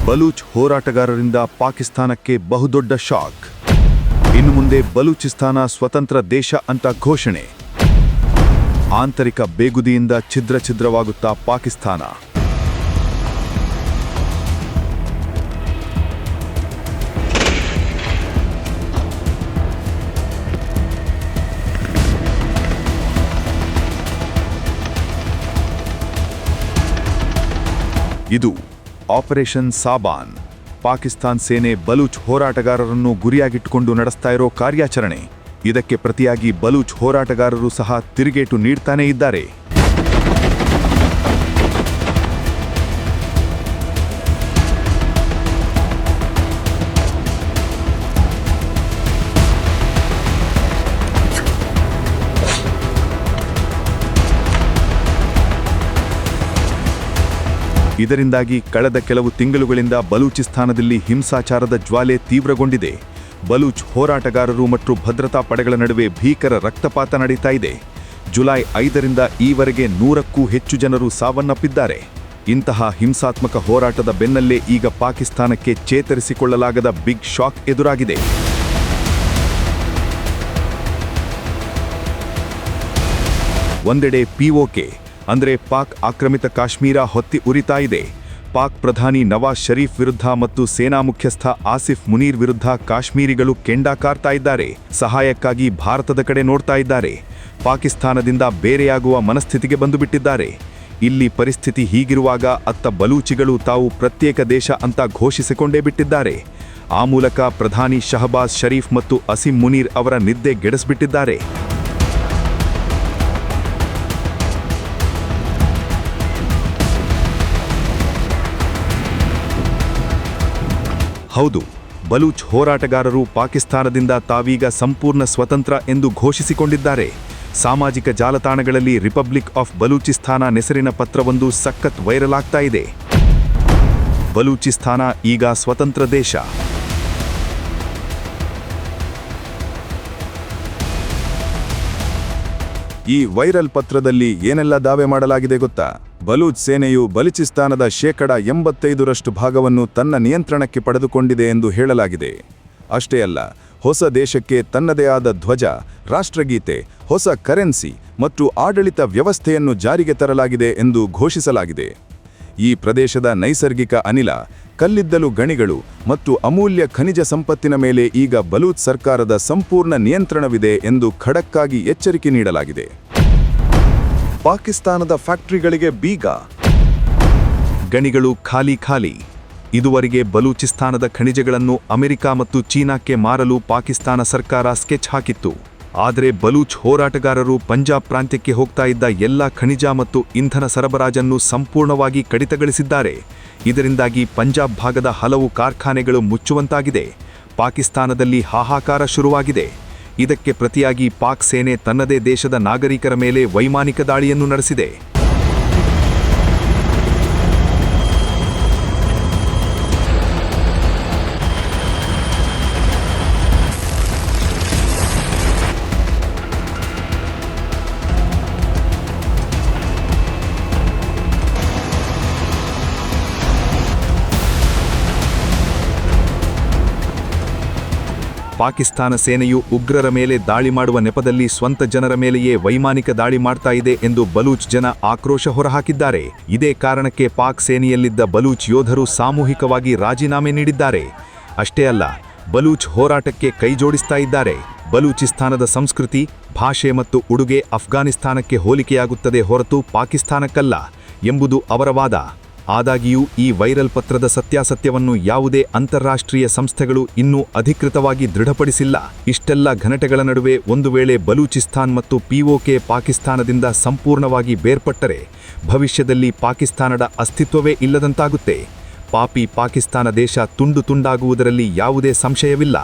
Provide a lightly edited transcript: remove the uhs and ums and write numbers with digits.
ಬಲೂಚ್ ಹೋರಾಟಗಾರರಿಂದ ಪಾಕಿಸ್ತಾನಕ್ಕೆ ಬಹುದೊಡ್ಡ ಶಾಕ್. ಇನ್ನು ಮುಂದೆ ಬಲೂಚಿಸ್ತಾನ ಸ್ವತಂತ್ರ ದೇಶ ಅಂತ ಘೋಷಣೆ. ಆಂತರಿಕ ಬೇಗುದಿಯಿಂದ ಛಿದ್ರವಾಗುತ್ತಾ ಪಾಕಿಸ್ತಾನ. ಇದು ಆಪರೇಷನ್ ಸಾಬಾನ್. ಪಾಕಿಸ್ತಾನ್ ಸೇನೆ ಬಲೂಚ್ ಹೋರಾಟಗಾರರನ್ನು ಗುರಿಯಾಗಿಟ್ಟುಕೊಂಡು ನಡೆಸ್ತಾ ಇರೋ ಕಾರ್ಯಾಚರಣೆ. ಇದಕ್ಕೆ ಪ್ರತಿಯಾಗಿ ಬಲೂಚ್ ಹೋರಾಟಗಾರರು ಸಹ ತಿರುಗೇಟು ನೀಡ್ತಾನೇ ಇದ್ದಾರೆ. ಇದರಿಂದಾಗಿ ಕಳೆದ ಕೆಲವು ತಿಂಗಳುಗಳಿಂದ ಬಲೂಚಿಸ್ತಾನದಲ್ಲಿ ಹಿಂಸಾಚಾರದ ಜ್ವಾಲೆ ತೀವ್ರಗೊಂಡಿದೆ. ಬಲೂಚ್ ಹೋರಾಟಗಾರರು ಮತ್ತು ಭದ್ರತಾ ಪಡೆಗಳ ನಡುವೆ ಭೀಕರ ರಕ್ತಪಾತ ನಡೀತಾ ಇದೆ. ಜುಲೈ 5ರಿಂದ ಈವರೆಗೆ 100ಕ್ಕೂ ಹೆಚ್ಚು ಜನರು ಸಾವನ್ನಪ್ಪಿದ್ದಾರೆ. ಇಂತಹ ಹಿಂಸಾತ್ಮಕ ಹೋರಾಟದ ಬೆನ್ನಲ್ಲೇ ಈಗ ಪಾಕಿಸ್ತಾನಕ್ಕೆ ಚೇತರಿಸಿಕೊಳ್ಳಲಾಗದ ಬಿಗ್ ಶಾಕ್ ಎದುರಾಗಿದೆ. ಒಂದೆಡೆ POK ಅಂದರೆ ಪಾಕ್ ಆಕ್ರಮಿತ ಕಾಶ್ಮೀರ ಹೊತ್ತಿ ಉರಿತಾ ಇದೆ. ಪಾಕ್ ಪ್ರಧಾನಿ ನವಾಜ್ ಶರೀಫ್ ವಿರುದ್ಧ ಮತ್ತು ಸೇನಾ ಮುಖ್ಯಸ್ಥ ಆಸಿಫ್ ಮುನೀರ್ ವಿರುದ್ಧ ಕಾಶ್ಮೀರಿಗಳು ಕೆಂಡ ಕಾರ್ತಾ ಇದ್ದಾರೆ. ಸಹಾಯಕ್ಕಾಗಿ ಭಾರತದ ಕಡೆ ನೋಡ್ತಾ ಇದ್ದಾರೆ. ಪಾಕಿಸ್ತಾನದಿಂದ ಬೇರೆಯಾಗುವ ಮನಸ್ಥಿತಿಗೆ ಬಂದುಬಿಟ್ಟಿದ್ದಾರೆ. ಇಲ್ಲಿ ಪರಿಸ್ಥಿತಿ ಹೀಗಿರುವಾಗ ಅತ್ತ ಬಲೂಚಿಗಳು ತಾವು ಪ್ರತ್ಯೇಕ ದೇಶ ಅಂತ ಘೋಷಿಸಿಕೊಂಡೇ ಬಿಟ್ಟಿದ್ದಾರೆ. ಆ ಮೂಲಕ ಪ್ರಧಾನಿ ಶಹಬಾಜ್ ಶರೀಫ್ ಮತ್ತು ಅಸಿಂ ಮುನೀರ್ ಅವರ ನಿದ್ದೆ ಗೆಡಿಸ್ಬಿಟ್ಟಿದ್ದಾರೆ. ಹೌದು, ಬಲೂಚ್ ಹೋರಾಟಗಾರರು ಪಾಕಿಸ್ತಾನದಿಂದ ತಾವೀಗ ಸಂಪೂರ್ಣ ಸ್ವತಂತ್ರ ಎಂದು ಘೋಷಿಸಿಕೊಂಡಿದ್ದಾರೆ. ಸಾಮಾಜಿಕ ಜಾಲತಾಣಗಳಲ್ಲಿ ರಿಪಬ್ಲಿಕ್ ಆಫ್ ಬಲೂಚಿಸ್ತಾನ ಹೆಸರಿನ ಪತ್ರವೊಂದು ಸಖತ್ ವೈರಲ್ ಆಗ್ತಾ ಇದೆ. ಬಲೂಚಿಸ್ತಾನ ಈಗ ಸ್ವತಂತ್ರ ದೇಶ. ಈ ವೈರಲ್ ಪತ್ರದಲ್ಲಿ ಏನೆಲ್ಲ ದಾವೆ ಮಾಡಲಾಗಿದೆ ಗೊತ್ತಾ? ಬಲೂಚ್ ಸೇನೆಯು ಬಲೂಚಿಸ್ತಾನದ 85% ಭಾಗವನ್ನು ತನ್ನ ನಿಯಂತ್ರಣಕ್ಕೆ ಪಡೆದುಕೊಂಡಿದೆ ಎಂದು ಹೇಳಲಾಗಿದೆ. ಅಷ್ಟೇ ಅಲ್ಲ, ಹೊಸ ದೇಶಕ್ಕೆ ತನ್ನದೇ ಆದ ಧ್ವಜ, ರಾಷ್ಟ್ರಗೀತೆ, ಹೊಸ ಕರೆನ್ಸಿ ಮತ್ತು ಆಡಳಿತ ವ್ಯವಸ್ಥೆಯನ್ನು ಜಾರಿಗೆ ತರಲಾಗಿದೆ ಎಂದು ಘೋಷಿಸಲಾಗಿದೆ. ಈ ಪ್ರದೇಶದ ನೈಸರ್ಗಿಕ ಅನಿಲ, ಕಲ್ಲಿದ್ದಲು ಗಣಿಗಳು ಮತ್ತು ಅಮೂಲ್ಯ ಖನಿಜ ಸಂಪತ್ತಿನ ಮೇಲೆ ಈಗ ಬಲೂಚ್ ಸರ್ಕಾರದ ಸಂಪೂರ್ಣ ನಿಯಂತ್ರಣವಿದೆ ಎಂದು ಖಡಕ್ಕಾಗಿ ಎಚ್ಚರಿಕೆ ನೀಡಲಾಗಿದೆ. ಪಾಕಿಸ್ತಾನದ ಫ್ಯಾಕ್ಟರಿಗಳಿಗೆ ಬೀಗ. ಗಣಿಗಳು ಖಾಲಿ. ಇದುವರೆಗೆ ಬಲೂಚಿಸ್ತಾನದ ಖನಿಜಗಳನ್ನು ಅಮೆರಿಕ ಮತ್ತು ಚೀನಾಕ್ಕೆ ಮಾರಲು ಪಾಕಿಸ್ತಾನ ಸರ್ಕಾರ ಸ್ಕೆಚ್ ಹಾಕಿತ್ತು. ಆದರೆ ಬಲೂಚ್ ಹೋರಾಟಗಾರರು ಪಂಜಾಬ್ ಪ್ರಾಂತ್ಯಕ್ಕೆ ಹೋಗ್ತಾ ಇದ್ದ ಎಲ್ಲ ಖನಿಜ ಮತ್ತು ಇಂಧನ ಸರಬರಾಜನ್ನು ಸಂಪೂರ್ಣವಾಗಿ ಕಡಿತಗೊಳಿಸಿದ್ದಾರೆ. ಇದರಿಂದಾಗಿ ಪಂಜಾಬ್ ಭಾಗದ ಹಲವು ಕಾರ್ಖಾನೆಗಳು ಮುಚ್ಚುವಂತಾಗಿದೆ. ಪಾಕಿಸ್ತಾನದಲ್ಲಿ ಹಾಹಾಕಾರ ಶುರುವಾಗಿದೆ. ಇದಕ್ಕೆ ಪ್ರತಿಯಾಗಿ ಪಾಕ್ ಸೇನೆ ತನ್ನದೇ ದೇಶದ ನಾಗರಿಕರ ಮೇಲೆ ವೈಮಾನಿಕ ದಾಳಿಯನ್ನು ನಡೆಸಿದೆ. ಪಾಕಿಸ್ತಾನ ಸೇನೆಯು ಉಗ್ರರ ಮೇಲೆ ದಾಳಿ ಮಾಡುವ ನೆಪದಲ್ಲಿ ಸ್ವಂತ ಜನರ ಮೇಲೆಯೇ ವೈಮಾನಿಕ ದಾಳಿ ಮಾಡ್ತಾ ಇದೆ ಎಂದು ಬಲೂಚ್ ಜನ ಆಕ್ರೋಶ ಹೊರಹಾಕಿದ್ದಾರೆ. ಇದೇ ಕಾರಣಕ್ಕೆ ಪಾಕ್ ಸೇನೆಯಲ್ಲಿದ್ದ ಬಲೂಚ್ ಯೋಧರು ಸಾಮೂಹಿಕವಾಗಿ ರಾಜೀನಾಮೆ ನೀಡಿದ್ದಾರೆ. ಅಷ್ಟೇ ಅಲ್ಲ, ಬಲೂಚ್ ಹೋರಾಟಕ್ಕೆ ಕೈಜೋಡಿಸ್ತಾ ಇದ್ದಾರೆ. ಬಲೂಚಿಸ್ತಾನದ ಸಂಸ್ಕೃತಿ, ಭಾಷೆ ಮತ್ತು ಉಡುಗೆ ಅಫ್ಘಾನಿಸ್ತಾನಕ್ಕೆ ಹೋಲಿಕೆಯಾಗುತ್ತದೆ ಹೊರತು ಪಾಕಿಸ್ತಾನಕ್ಕಲ್ಲ ಎಂಬುದು ಅವರ ವಾದ. ಆದಾಗ್ಯೂ ಈ ವೈರಲ್ ಪತ್ರದ ಸತ್ಯಾಸತ್ಯವನ್ನು ಯಾವುದೇ ಅಂತಾರಾಷ್ಟ್ರೀಯ ಸಂಸ್ಥೆಗಳು ಇನ್ನೂ ಅಧಿಕೃತವಾಗಿ ದೃಢಪಡಿಸಿಲ್ಲ. ಇಷ್ಟೆಲ್ಲ ಘನತೆಗಳ ನಡುವೆ ಒಂದು ವೇಳೆ ಬಲೂಚಿಸ್ತಾನ್ ಮತ್ತು POK ಪಾಕಿಸ್ತಾನದಿಂದ ಸಂಪೂರ್ಣವಾಗಿ ಬೇರ್ಪಟ್ಟರೆ ಭವಿಷ್ಯದಲ್ಲಿ ಪಾಕಿಸ್ತಾನದ ಅಸ್ತಿತ್ವವೇ ಇಲ್ಲದಂತಾಗುತ್ತೆ. ಪಾಪಿ ಪಾಕಿಸ್ತಾನ ದೇಶ ತುಂಡು ತುಂಡಾಗುವುದರಲ್ಲಿ ಯಾವುದೇ ಸಂಶಯವಿಲ್ಲ.